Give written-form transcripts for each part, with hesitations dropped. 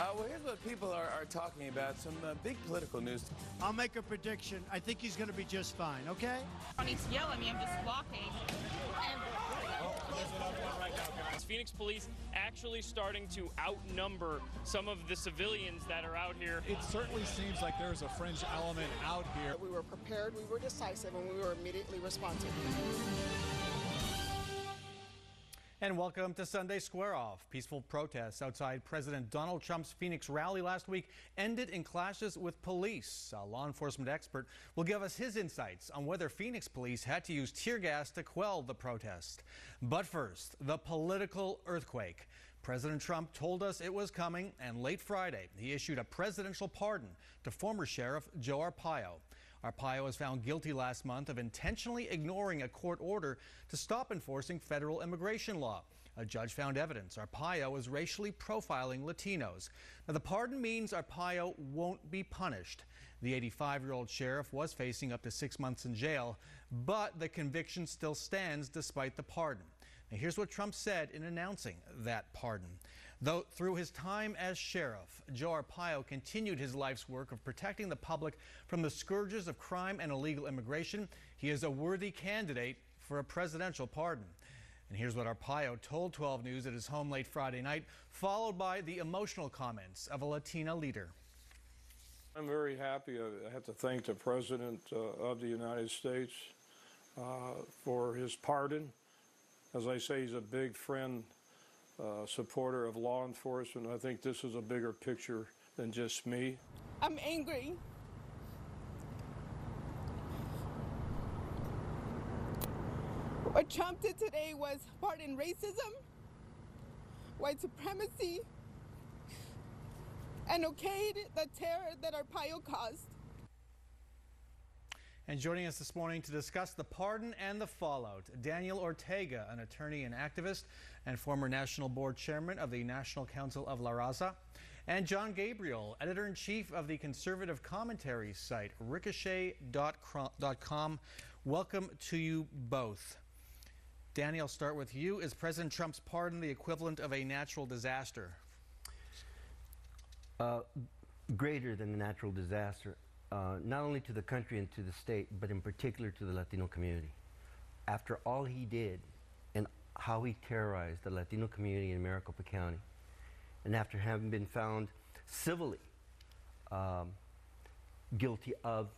Well, here's what people are talking about. Some big political news. I'll make a prediction. I think he's going to be just fine, okay? I don't need to yell at me. I'm just walking. Phoenix police actually starting to outnumber some of the civilians that are out here. It certainly seems like there's a fringe element out here. We were prepared, we were decisive, and we were immediately responsive. And welcome to Sunday Square Off. Peaceful protests outside President Donald Trump's Phoenix rally last week ended in clashes with police. A law enforcement expert will give us his insights on whether Phoenix police had to use tear gas to quell the protest. But first, the political earthquake. President Trump told us it was coming, and late Friday, he issued a presidential pardon to former Sheriff Joe Arpaio. Arpaio was found guilty last month of intentionally ignoring a court order to stop enforcing federal immigration law. A judge found evidence Arpaio was racially profiling Latinos. Now, the pardon means Arpaio won't be punished. The 85-year-old sheriff was facing up to 6 months in jail, but the conviction still stands despite the pardon. Now, here's what Trump said in announcing that pardon. Though through his time as sheriff, Joe Arpaio continued his life's work of protecting the public from the scourges of crime and illegal immigration, he is a worthy candidate for a presidential pardon. And here's what Arpaio told 12 News at his home late Friday night, followed by the emotional comments of a Latina leader. I'm very happy. I have to thank the President of the United States for his pardon. As I say, he's a big friend, supporter of law enforcement. I think this is a bigger picture than just me. I'm angry. What Trump did today was pardon racism, white supremacy, and okayed the terror that Arpaio caused. And joining us this morning to discuss the pardon and the fallout, Daniel Ortega, an attorney and activist and former National Board Chairman of the National Council of La Raza, and Jon Gabriel, editor-in-chief of the conservative commentary site Ricochet.com. Welcome to you both. Danny, I'll start with you. Is President Trump's pardon the equivalent of a natural disaster? Greater than a natural disaster. Not only to the country and to the state, but in particular to the Latino community. After all he did and how he terrorized the Latino community in Maricopa County, and after having been found civilly guilty of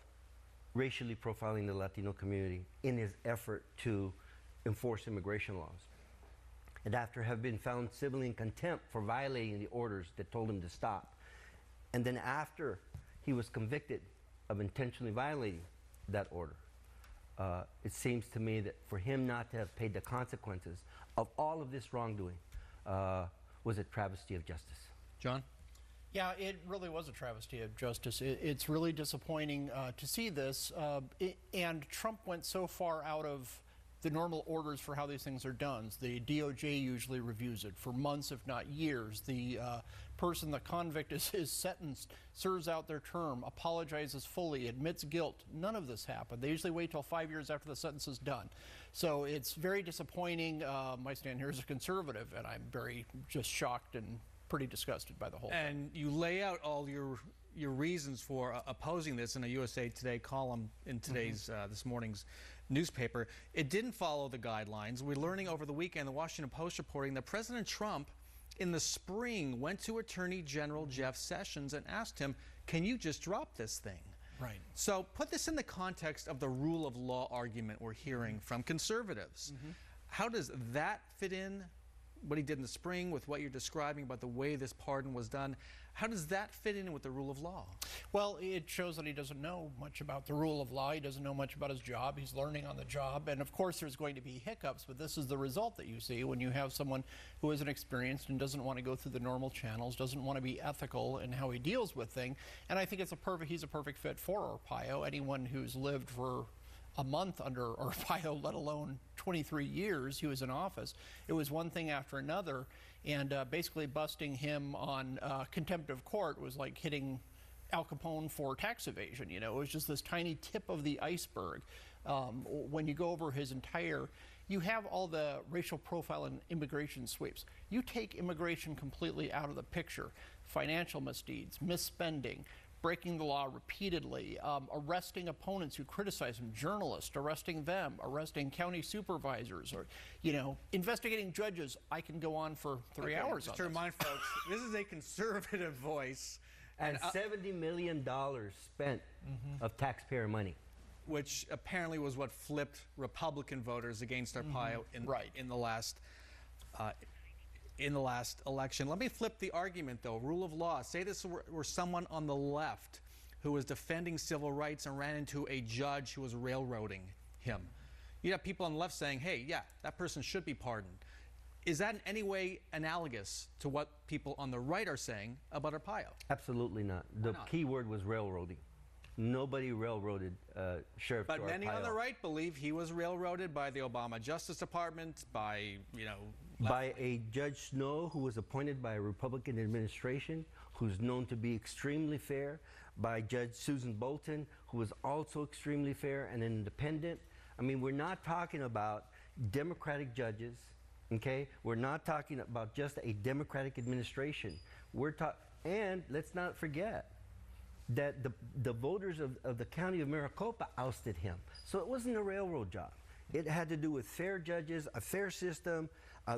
racially profiling the Latino community in his effort to enforce immigration laws, and after having been found civilly in contempt for violating the orders that told him to stop, and then after he was convicted of intentionally violating that order, it seems to me that for him not to have paid the consequences of all of this wrongdoing was a travesty of justice. John? Yeah, it really was a travesty of justice. It's really disappointing to see this, and Trump went so far out of the normal orders for how these things are done. The DOJ usually reviews it for months, if not years. The person, the convict, is sentenced, serves out their term, apologizes fully, admits guilt. None of this happened. They usually wait till 5 years after the sentence is done. So it's very disappointing. I stand here as a conservative, and I'm very just shocked and pretty disgusted by the whole thing. And you lay out all your reasons for opposing this in a USA Today column in today's this morning's newspaper. It didn't follow the guidelines. We're learning over the weekend, the Washington Post reporting that President Trump in the spring went to Attorney General Jeff Sessions and asked him, can you just drop this thing? Right. So put this in the context of the rule of law argument we're hearing from conservatives. How does that fit in, what he did in the spring, with what you're describing about the way this pardon was done? How does that fit in with the rule of law? Well, it shows that he doesn't know much about the rule of law. He doesn't know much about his job. He's learning on the job. And of course, there's going to be hiccups, but this is the result that you see when you have someone who isn't experienced and doesn't want to go through the normal channels, doesn't want to be ethical in how he deals with things. And I think he's a perfect fit for Arpaio. Anyone who's lived for a month under Arpaio, let alone 23 years he was in office. It was one thing after another, and basically busting him on contempt of court was like hitting Al Capone for tax evasion. You know, it was just this tiny tip of the iceberg. When you go over his entire You have all the racial profile and immigration sweeps. You take immigration completely out of the picture. Financial misdeeds, misspending, breaking the law repeatedly, arresting opponents who criticize him, journalists, arresting them, arresting county supervisors, or, investigating judges. I can go on for 3 hours Just on to this. remind folks, this is a conservative voice. And $70 million spent of taxpayer money. Which apparently was what flipped Republican voters against Arpaio in the last election. Let me flip the argument, though. Rule of law. Say this were someone on the left who was defending civil rights and ran into a judge who was railroading him. You have people on the left saying, hey, yeah, that person should be pardoned. Is that in any way analogous to what people on the right are saying about Arpaio? Absolutely not. The key word was railroading. Nobody railroaded Sheriff Joe Arpaio. But many on the right believe he was railroaded by the Obama Justice Department, by, by a Judge Snow who was appointed by a Republican administration, who's known to be extremely fair, by Judge Susan Bolton, who was also extremely fair and independent. I mean, we're not talking about Democratic judges, okay? We're not talking about just a Democratic administration. And let's not forget that the voters of the county of Maricopa ousted him. So it wasn't a railroad job. It had to do with fair judges, a fair system,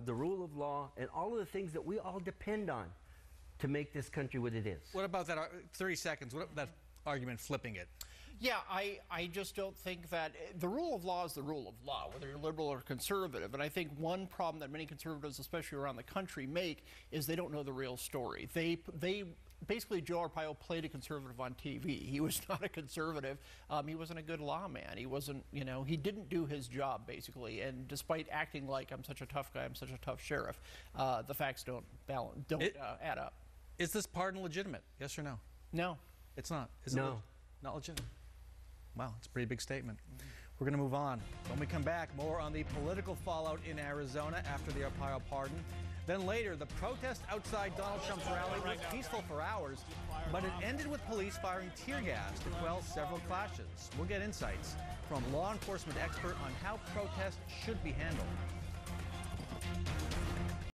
the rule of law, and all of the things that we all depend on to make this country what it is. What about that, 30 seconds, what about that argument flipping it? Yeah, I just don't think that the rule of law is the rule of law, whether you're liberal or conservative. And I think one problem that many conservatives, especially around the country, make is they don't know the real story. They basically, Joe Arpaio played a conservative on TV. He was not a conservative. He wasn't a good lawman. He wasn't, he didn't do his job, basically. And despite acting like I'm such a tough guy, I'm such a tough sheriff, the facts don't add up. Is this pardon legitimate? Yes or no? No. It's not. No. Not legitimate. Wow, it's a pretty big statement. We're going to move on. When we come back, more on the political fallout in Arizona after the Arpaio pardon. Then later, the protest outside Donald Trump's rally was peaceful for hours, but it ended with police firing tear gas to quell several clashes. We'll get insights from a law enforcement expert on how protests should be handled.